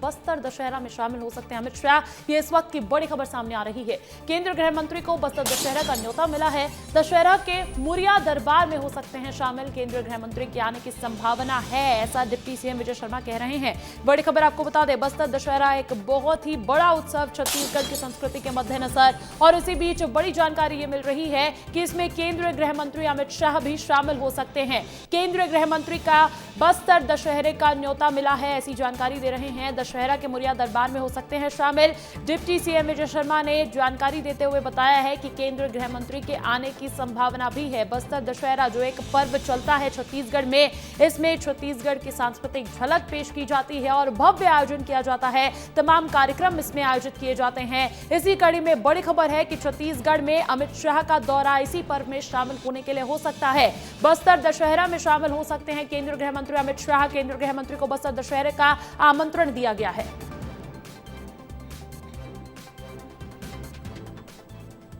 बस्तर दशहरा में शामिल हो सकते हैं अमित शाह। ये इस वक्त की बड़ी खबर सामने आ रही है। केंद्रीय गृह मंत्री को बस्तर दशहरा का न्योता मिला है। दशहरा के मुरिया दरबार में हो सकते हैं शामिल। केंद्रीय गृह मंत्री के आने की संभावना है, ऐसा डिप्टी सीएम विजय शर्मा कह रहे हैं। बड़ी खबर आपको बता दें, बस्तर दशहरा एक बहुत ही बड़ा उत्सव छत्तीसगढ़ की संस्कृति के मद्देनजर, और इसी बीच बड़ी जानकारी ये मिल रही है कि इसमें केंद्रीय गृह मंत्री अमित शाह भी शामिल हो सकते हैं। केंद्रीय गृह मंत्री का बस्तर दशहरे का न्योता मिला है, ऐसी जानकारी दे रहे हैं। दशहरा के मुरिया दरबार में हो सकते हैं शामिल। डिप्टी सीएम विजय शर्मा ने जानकारी देते हुए बताया है कि केंद्रीय गृह मंत्री के आने की संभावना भी है। बस्तर दशहरा जो एक पर्व चलता है छत्तीसगढ़ में, इसमें छत्तीसगढ़ की सांस्कृतिक झलक पेश की जाती है और भव्य आयोजन किया जाता है। तमाम कार्यक्रम इसमें आयोजित किए जाते हैं। इसी कड़ी में बड़ी खबर है कि छत्तीसगढ़ में अमित शाह का दौरा इसी पर्व में शामिल होने के लिए हो सकता है। बस्तर दशहरा में शामिल हो सकते हैं केंद्रीय गृह मंत्री अमित शाह। केंद्रीय गृह मंत्री को बस्तर दशहरे का आमंत्रण दिया गया है।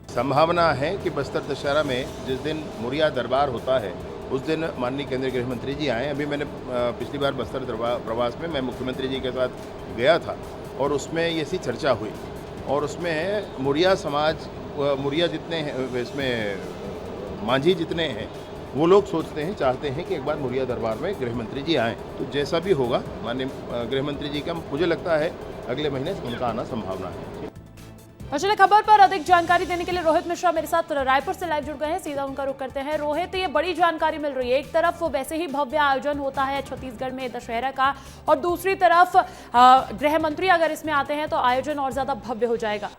संभावना है कि बस्तर दशहरा में जिस दिन मुरिया दरबार होता है उस दिन माननीय केंद्रीय गृह मंत्री जी आए। अभी मैंने पिछली बार बस्तर प्रवास में मैं मुख्यमंत्री जी के साथ गया था और उसमें ये सी चर्चा हुई, और उसमें मुरिया समाज, मुरिया जितने हैं इसमें मांझी जितने हैं, वो लोग सोचते हैं, चाहते हैं कि एक बार मुरिया दरबार में गृह मंत्री जी आएँ। तो जैसा भी होगा माननीय गृह मंत्री जी का, मुझे लगता है अगले महीने उनका आना संभावना है। चलिए, खबर पर अधिक जानकारी देने के लिए रोहित मिश्रा मेरे साथ रायपुर से लाइव जुड़ गए हैं। सीधा उनका रुख करते हैं। रोहित, ये बड़ी जानकारी मिल रही है। एक तरफ वैसे ही भव्य आयोजन होता है छत्तीसगढ़ में दशहरा का, और दूसरी तरफ गृह मंत्री अगर इसमें आते हैं तो आयोजन और ज्यादा भव्य हो जाएगा।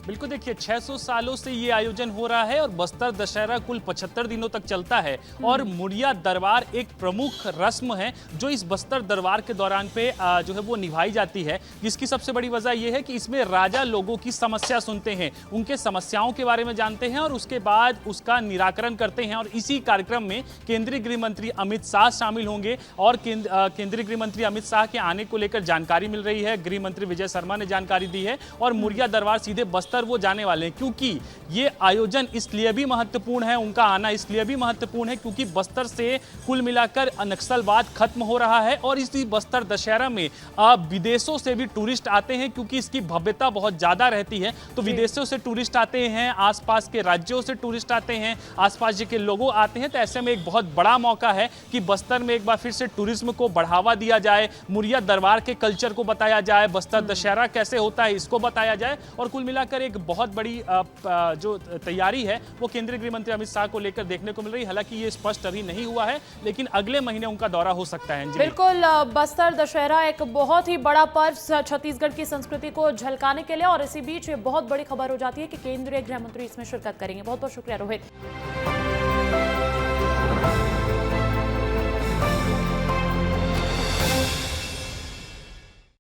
बिल्कुल, देखिए 600 सालों से ये आयोजन हो रहा है और बस्तर दशहरा कुल 75 दिनों तक चलता है। और मुरिया दरबार एक प्रमुख रस्म है जो इस बस्तर दरबार के दौरान पे जो है वो निभाई जाती है, जिसकी सबसे बड़ी वजह यह है कि इसमें राजा लोगों की समस्या सुनते हैं, उनके समस्याओं के बारे में जानते हैं और उसके बाद उसका निराकरण करते हैं। और इसी कार्यक्रम में केंद्रीय गृह मंत्री अमित शाह शामिल होंगे और केंद्रीय गृह मंत्री अमित शाह के आने को लेकर जानकारी मिल रही है। गृह मंत्री विजय शर्मा ने जानकारी दी है और मुरिया दरबार सीधे बस्तर वो जाने वाले हैं, क्योंकि ये आयोजन इसलिए भी महत्वपूर्ण है, उनका आना इसलिए भी महत्वपूर्ण है क्योंकि बस्तर से कुल मिलाकर नक्सलवाद खत्म हो रहा है। और इसी बस्तर दशहरा में विदेशों से भी टूरिस्ट आते हैं, क्योंकि इसकी भव्यता बहुत ज्यादा रहती है। तो विदेशों से टूरिस्ट आते हैं, आसपास के राज्यों से टूरिस्ट आते हैं, आसपास के लोग आते हैं। तो ऐसे में एक बहुत बड़ा मौका है कि बस्तर में एक बार फिर से टूरिज्म को बढ़ावा दिया जाए, मुरिया दरबार के कल्चर को बताया जाए, बस्तर दशहरा कैसे होता है इसको बताया जाए। और कुल मिलाकर एक बहुत बड़ी जो तैयारी है वो केंद्रीय गृह मंत्री अमित शाह को लेकर देखने को मिल रही है। हालांकि ये स्पष्ट अभी नहीं हुआ है, लेकिन अगले महीने उनका दौरा हो सकता है। बिल्कुल, बस्तर दशहरा एक बहुत ही बड़ा पर्व छत्तीसगढ़ की संस्कृति को झलकाने के लिए, और इसी बीच बहुत बड़ी खबर हो जाती है कि केंद्रीय गृह मंत्री इसमें शिरकत करेंगे। बहुत बहुत शुक्रिया रोहित।